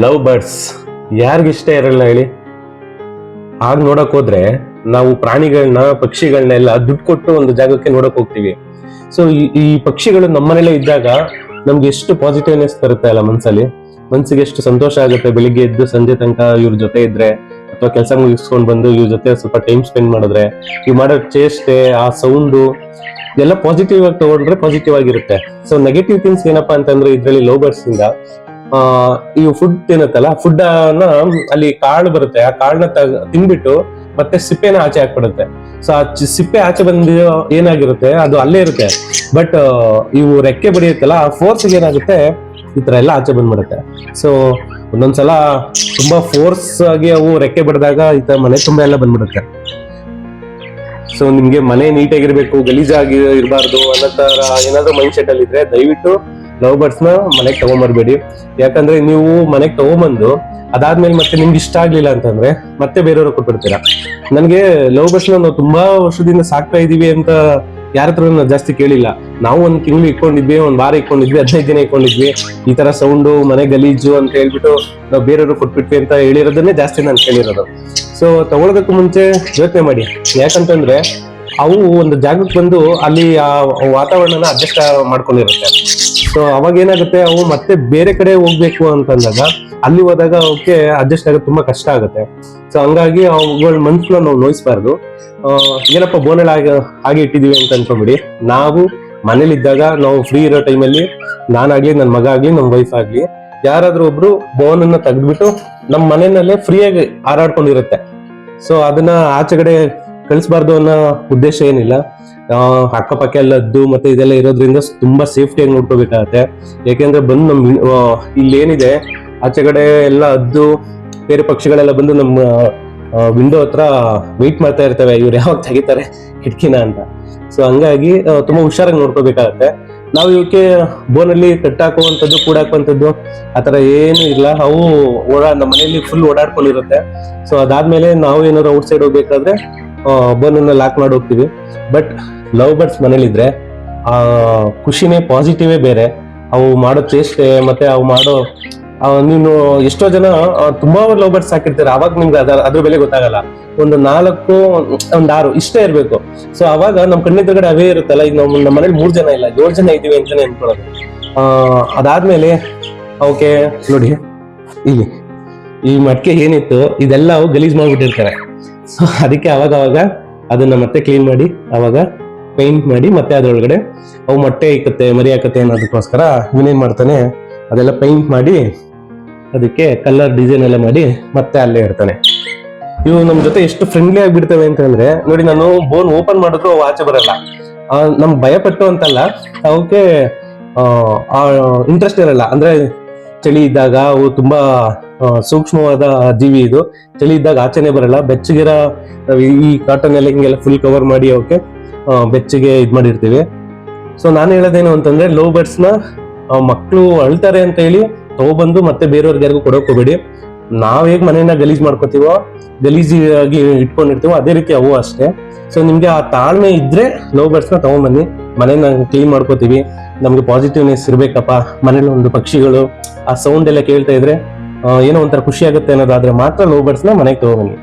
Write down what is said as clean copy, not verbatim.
Love birds ಯಾರಿಗಿಷ್ಟ ಇರಲ್ಲ ಹೇಳಿ. ಆಗ ನೋಡಕ್ ಹೋದ್ರೆ ನಾವು ಪ್ರಾಣಿಗಳನ್ನ ಪಕ್ಷಿಗಳನ್ನೆಲ್ಲ ದುಡ್ಡು ಕೊಟ್ಟು ಒಂದು ಜಾಗಕ್ಕೆ ನೋಡಕ್ ಹೋಗ್ತೀವಿ. ಸೊ ಈ ಪಕ್ಷಿಗಳು ನಮ್ಮನೇಲೆ ಇದ್ದಾಗ ನಮ್ಗೆ ಎಷ್ಟು ಪಾಸಿಟಿವ್ನೆಸ್ ತರುತ್ತೆ ಅಲ್ಲ ಮನ್ಸಿಗೆ ಎಷ್ಟು ಸಂತೋಷ ಆಗುತ್ತೆ. ಬೆಳಿಗ್ಗೆ ಎದ್ದು ಸಂಜೆ ತನಕ ಇವ್ರ ಜೊತೆ ಇದ್ರೆ ಅಥವಾ ಕೆಲಸ ಮುಗಿಸ್ಕೊಂಡ್ ಬಂದು ಇವ್ರ ಜೊತೆ ಸ್ವಲ್ಪ ಟೈಮ್ ಸ್ಪೆಂಡ್ ಮಾಡಿದ್ರೆ ಇವ್ ಮಾಡೋ ಚೇಷ್ಟೆ, ಆ ಸೌಂಡು ಎಲ್ಲ ಪಾಸಿಟಿವ್ ಆಗಿ ತಗೊಂಡ್ರೆ ಪಾಸಿಟಿವ್ ಆಗಿರುತ್ತೆ. ಸೊ ನೆಗೆಟಿವ್ ಥಿಂಗ್ಸ್ ಏನಪ್ಪಾ ಅಂತಂದ್ರೆ ಇದ್ರಲ್ಲಿ ಲವ್ ಬರ್ಡ್ಸ್ ಇಂದ ಇವು ಫುಡ್ ತಿನ್ನುತ್ತಲ್ಲ, ಫುಡ್ ಅನ್ನ ಅಲ್ಲಿ ಕಾಳು ಬರುತ್ತೆ, ಆ ಕಾಳನ್ನ ತಿನ್ಬಿಟ್ಟು ಮತ್ತೆ ಸಿಪ್ಪೆನ ಆಚೆ ಹಾಕ್ಬಿಡುತ್ತೆ. ಸೊ ಆ ಸಿಪ್ಪೆ ಆಚೆ ಬಂದು ಏನಾಗಿರುತ್ತೆ ಅದು ಅಲ್ಲೇ ಇರುತ್ತೆ. ಬಟ್ ಇವು ರೆಕ್ಕೆ ಬಡಿಯುತ್ತಲ್ಲ, ಆ ಫೋರ್ಸ್ ಏನಾಗುತ್ತೆ ಈ ತರ ಎಲ್ಲ ಆಚೆ ಬಂದ್ಬಿಡುತ್ತೆ. ಸೊ ಒಂದೊಂದ್ಸಲ ತುಂಬಾ ಫೋರ್ಸ್ ಆಗಿ ಅವು ರೆಕ್ಕೆ ಬಡಿದಾಗ ಈ ತರ ಮನೆ ತುಂಬಾ ಎಲ್ಲ ಬಂದ್ಬಿಡುತ್ತೆ. ಸೊ ನಿಮ್ಗೆ ಮನೆ ನೀಟಾಗಿರ್ಬೇಕು, ಗಲೀಜಾಗಿ ಇರಬಾರ್ದು ಅನ್ನೋ ತರ ಏನಾದ್ರು ಮೈಂಡ್ ಸೆಟ್ ಅಲ್ಲಿ ಇದ್ರೆ ದಯವಿಟ್ಟು ಲವ್ ಬರ್ಡ್ಸ್ ನ ಮನೆಗೆ ತಗೊಂಡ್ಬರ್ಬೇಡಿ. ಯಾಕಂದ್ರೆ ನೀವು ಮನೆಗೆ ತಗೊಂಬಂದು ಅದಾದ್ಮೇಲೆ ಮತ್ತೆ ನಿಮ್ಗೆ ಇಷ್ಟ ಆಗ್ಲಿಲ್ಲ ಅಂತಂದ್ರೆ ಮತ್ತೆ ಬೇರೆಯವ್ರು ಕೊಟ್ಬಿಡ್ತೀರಾ. ನನ್ಗೆ ಲವ್ ಬರ್ಡ್ಸ್ ನ ನಾವು ತುಂಬಾ ವರ್ಷದಿಂದ ಸಾಕ್ತಾ ಇದೀವಿ ಅಂತ ಯಾರ ಹತ್ರ ಜಾಸ್ತಿ ಕೇಳಿಲ್ಲ. ನಾವು ಒಂದ್ ತಿಂಗಳು ಇಟ್ಕೊಂಡಿದ್ವಿ, ಒಂದ್ ವಾರ ಇಟ್ಕೊಂಡಿದ್ವಿ, 15 ದಿನ ಇಟ್ಕೊಂಡಿದ್ವಿ. ಈ ತರ ಸೌಂಡು, ಮನೆ ಗಲೀಜು ಅಂತ ಹೇಳ್ಬಿಟ್ಟು ನಾವು ಬೇರೆಯವ್ರು ಕೊಟ್ಬಿಟ್ವಿ ಅಂತ ಹೇಳಿರೋದನ್ನೇ ಜಾಸ್ತಿ ನಾನು ಕೇಳಿರೋದು. ಸೊ ತಗೊಳ್ಳೋದಕ್ಕೂ ಮುಂಚೆ ಯೋಚನೆ ಮಾಡಿ. ಯಾಕಂತಂದ್ರೆ ಅವು ಒಂದು ಜಾಗಕ್ಕೆ ಬಂದು ಅಲ್ಲಿ ಆ ವಾತಾವರಣನ ಅಡ್ಜಸ್ಟ್ ಮಾಡ್ಕೊಂಡಿರುತ್ತೆ. ಸೊ ಅವಾಗ ಏನಾಗುತ್ತೆ, ಅವು ಮತ್ತೆ ಬೇರೆ ಕಡೆ ಹೋಗ್ಬೇಕು ಅಂತಂದಾಗ ಅಲ್ಲಿ ಹೋದಾಗ ಅವಕ್ಕೆ ಅಡ್ಜಸ್ಟ್ ಆಗೋದು ತುಂಬಾ ಕಷ್ಟ ಆಗುತ್ತೆ. ಸೊ ಹಂಗಾಗಿ ಅವುಗಳ ಮನ್ಸನ್ನ ನಾವು ನೋಯಿಸ್ಬಾರ್ದು. ಏನಪ್ಪ ಬೋನಲ್ಲಿ ಹಾಗೆ ಇಟ್ಟಿದೀವಿ ಅಂತ ಅನ್ಕೊಂಡ್ಬಿಡಿ. ನಾವು ಮನೇಲಿದ್ದಾಗ ನಾವು ಫ್ರೀ ಇರೋ ಟೈಮಲ್ಲಿ ನಾನಾಗ್ಲಿ, ನನ್ನ ಮಗ ಆಗ್ಲಿ, ನಮ್ಮ ವೈಫ್ ಆಗ್ಲಿ, ಯಾರಾದ್ರೂ ಒಬ್ರು ಬೋನನ್ನ ತೆಗೆದ್ಬಿಟ್ಟು ನಮ್ಮ ಮನೆಯಲ್ಲೇ ಫ್ರೀಯಾಗಿ ಹಾರಾಡ್ಕೊಂಡಿರುತ್ತೆ. ಸೊ ಅದನ್ನ ಆಚೆಗಡೆ ಕಳಿಸ್ಬಾರ್ದು ಅನ್ನೋ ಉದ್ದೇಶ ಏನಿಲ್ಲ. ಅಕ್ಕಪಕ್ಕ ಎಲ್ಲ ಹದ್ದು ಮತ್ತೆ ಇದೆಲ್ಲ ಇರೋದ್ರಿಂದ ತುಂಬಾ ಸೇಫ್ಟಿಯಾಗಿ ನೋಡ್ಕೋಬೇಕಾಗತ್ತೆ. ಯಾಕೆಂದ್ರೆ ಬಂದು ನಮ್ ಇಲ್ಲಿ ಏನಿದೆ ಆಚೆಗಡೆ ಎಲ್ಲ ಹದ್ದು ಬೇರೆ ಪಕ್ಷಿಗಳೆಲ್ಲ ಬಂದು ನಮ್ಮ ವಿಂಡೋ ಹತ್ರ ವೆಯ್ಟ್ ಮಾಡ್ತಾ ಇರ್ತವೆ, ಇವ್ರು ಯಾವಾಗ ತೆಗಿತಾರೆ ಕಿಟಕಿನ ಅಂತ. ಸೊ ಹಂಗಾಗಿ ತುಂಬಾ ಹುಷಾರಾಗಿ ನೋಡ್ಕೋಬೇಕಾಗತ್ತೆ. ನಾವು ಇವಕ್ಕೆ ಬೋನಲ್ಲಿ ಕಟ್ಟಾಕುವಂಥದ್ದು, ಕೂಡಾಕುವಂಥದ್ದು ಆತರ ಏನು ಇಲ್ಲ. ಅವು ನಮ್ಮ ಮನೆಯಲ್ಲಿ ಫುಲ್ ಓಡಾಡ್ಕೊಂಡಿರುತ್ತೆ. ಸೊ ಅದಾದ್ಮೇಲೆ ನಾವು ಏನಾದ್ರು ಔಟ್ ಸೈಡ್ ಹೋಗ್ಬೇಕಾದ್ರೆ ಬೋನನ್ನ ಲಾಕ್ ಮಾಡಿ ಹೋಗ್ತೀವಿ. ಬಟ್ ಲವ್ ಬರ್ಡ್ಸ್ ಮನೇಲಿದ್ರೆ ಆ ಖುಷಿನೇ ಪಾಸಿಟಿವೇ ಬೇರೆ. ಅವು ಮಾಡೋ ಚೇಷ್ಟೆ ಮತ್ತೆ ಅವು ಮಾಡೋ ನೀನು ಎಷ್ಟೋ ಜನ ತುಂಬಾ ಲವ್ ಬರ್ಡ್ಸ್ ಸಾಕಿರ್ತಾರೆ, ಅವಾಗ ನಿಮ್ಗೆ ಅದ್ರ ಬೆಲೆ ಗೊತ್ತಾಗಲ್ಲ. ಒಂದು 4 ಒಂದು 6 ಇಷ್ಟೇ ಇರ್ಬೇಕು. ಸೊ ಅವಾಗ ನಮ್ ಕಣ್ಣೆದುರುಗಡೆ ಅವೇ ಇರುತ್ತಲ್ಲ. ಈಗ ನಮ್ಮ ಮನೇಲಿ 3 ಜನ ಇಲ್ಲ, 7 ಜನ ಇದೀವಿ ಅಂತಾನೆ ಅನ್ಕೊಳ್ಳೋದು. ಅದಾದ್ಮೇಲೆ ಅವಕ್ಕೆ ನೋಡಿ ಇಲ್ಲಿ ಈ ಮಟ್ಕೆ ಏನಿತ್ತು ಇದೆಲ್ಲ ಅವು ಗಲೀಜ್ ಮಾಡ್ಬಿಟ್ಟಿರ್ತಾರೆ. ಸೊ ಅದಕ್ಕೆ ಅವಾಗ ಅದನ್ನ ಮತ್ತೆ ಕ್ಲೀನ್ ಮಾಡಿ ಅವಾಗ ಪೇಂಟ್ ಮಾಡಿ ಮತ್ತೆ ಅದ್ರೊಳಗಡೆ ಅವು ಮೊಟ್ಟೆ ಇಕ್ಕತ್ತೆ, ಮರಿ ಹಾಕತ್ತೆ ಅನ್ನೋದಕ್ಕೋಸ್ಕರ ಇವನೇನ್ ಮಾಡ್ತಾನೆ, ಅದೆಲ್ಲ ಪೇಂಟ್ ಮಾಡಿ ಅದಕ್ಕೆ ಕಲರ್ ಡಿಸೈನ್ ಎಲ್ಲ ಮಾಡಿ ಮತ್ತೆ ಅಲ್ಲೇ ಇರ್ತಾನೆ. ಇವು ನಮ್ ಜೊತೆ ಎಷ್ಟು ಫ್ರೆಂಡ್ಲಿ ಆಗಿಬಿಡ್ತವೆ ಅಂತಂದ್ರೆ ನೋಡಿ, ನಾನು ಬೋನ್ ಓಪನ್ ಮಾಡಿದ್ರು ಅವು ಆಚೆ ಬರಲ್ಲ. ನಮ್ಗೆ ಭಯ ಪಟ್ಟು ಅಂತಲ್ಲ, ಅವಕ್ಕೆ ಇಂಟ್ರೆಸ್ಟ್ ಇರಲ್ಲ. ಅಂದ್ರೆ ಚಳಿ ಇದ್ದಾಗ ಅವು ತುಂಬಾ ಸೂಕ್ಷ್ಮವಾದ ಜೀವಿ, ಇದು ಚಳಿ ಇದ್ದಾಗ ಆಚೆನೆ ಬರಲ್ಲ. ಬೆಚ್ಚಗಿರ ಈ ಕಾಟನ್ ಎಲ್ಲ ಹಿಂಗೆಲ್ಲ ಫುಲ್ ಕವರ್ ಮಾಡಿ ಅವಕ್ಕೆ ಬೆಚ್ಚಗೆ ಇದ್ ಮಾಡಿರ್ತೀವಿ. ಸೊ ನಾನು ಹೇಳೋದೇನು ಅಂತಂದ್ರೆ ಲವ್ ಬರ್ಡ್ಸ್ ನ ಮಕ್ಕಳು ಅಳ್ತಾರೆ ಅಂತ ಹೇಳಿ ತಗೊಬಂದು ಮತ್ತೆ ಬೇರೆಯವ್ರಿಗೆ ಯಾರಿಗೂ ಕೊಡೋಕ್ ಹೋಗ್ಬೇಡಿ. ನಾವ್ ಹೇಗ್ ಮನೇನ ಗಲೀಜ್ ಮಾಡ್ಕೋತೀವೋ, ಗಲೀಜಾಗಿ ಇಟ್ಕೊಂಡಿರ್ತೀವೋ ಅದೇ ರೀತಿ ಅವು ಅಷ್ಟೇ. ಸೊ ನಿಮ್ಗೆ ಆ ತಾಳ್ಮೆ ಇದ್ರೆ ಲವ್ ಬರ್ಡ್ಸ್ ನ ತಗೊಂಡ್ಬನ್ನಿ, ಮನೇನ ಕ್ಲೀನ್ ಮಾಡ್ಕೋತೀವಿ. ನಮ್ಗೆ ಪಾಸಿಟಿವ್ನೆಸ್ ಇರ್ಬೇಕಪ್ಪ, ಮನೇಲಿ ಒಂದು ಪಕ್ಷಿಗಳು ಆ ಸೌಂಡ್ ಎಲ್ಲ ಕೇಳ್ತಾ ಇದ್ರೆ ಏನೋ ಒಂಥರ ಖುಷಿ ಆಗುತ್ತೆ ಅನ್ನೋದಾದ್ರೆ ಮಾತ್ರ ಲವ್ ಬರ್ಡ್ಸ್ ನ ಮನೆಗೆ ತಗೊಂಡ್ಬನ್ನಿ.